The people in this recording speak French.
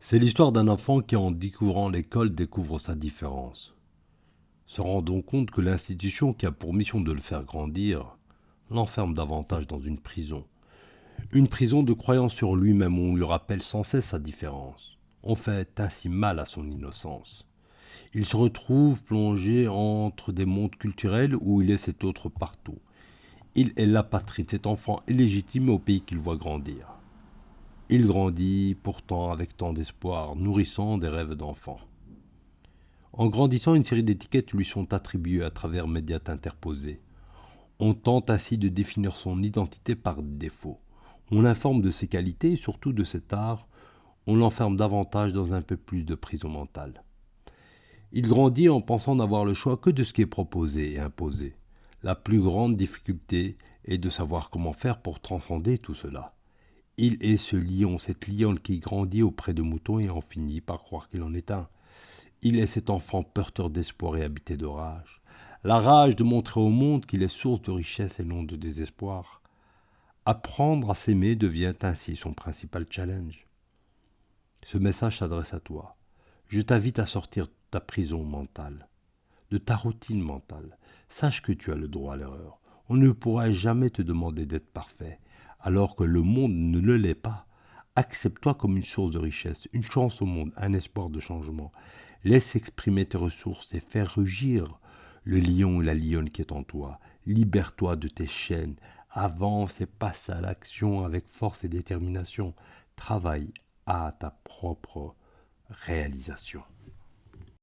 C'est l'histoire d'un enfant qui, en découvrant l'école, découvre sa différence. Se rendant compte que l'institution qui a pour mission de le faire grandir l'enferme davantage dans une prison. Une prison de croyance sur lui-même où on lui rappelle sans cesse sa différence. On fait ainsi mal à son innocence. Il se retrouve plongé entre des mondes culturels où il est cet autre partout. Il est l'apatride, cet enfant illégitime au pays qu'il voit grandir. Il grandit pourtant avec tant d'espoir, nourrissant des rêves d'enfant. En grandissant, une série d'étiquettes lui sont attribuées à travers médias interposés. On tente ainsi de définir son identité par défaut. On l'informe de ses qualités et surtout de cet art. On l'enferme davantage dans un peu plus de prison mentale. Il grandit en pensant n'avoir le choix que de ce qui est proposé et imposé. La plus grande difficulté est de savoir comment faire pour transcender tout cela. Il est ce lion, cette lionne qui grandit auprès de moutons et en finit par croire qu'il en est un. Il est cet enfant porteur d'espoir et habité de rage. La rage de montrer au monde qu'il est source de richesse et non de désespoir. Apprendre à s'aimer devient ainsi son principal challenge. Ce message s'adresse à toi. Je t'invite à sortir de ta prison mentale, de ta routine mentale. Sache que tu as le droit à l'erreur. On ne pourra jamais te demander d'être parfait, alors que le monde ne le l'est pas. Accepte-toi comme une source de richesse, une chance au monde, un espoir de changement. Laisse exprimer tes ressources et faire rugir le lion et la lionne qui est en toi. Libère-toi de tes chaînes. Avance et passe à l'action avec force et détermination. Travaille à ta propre réalisation.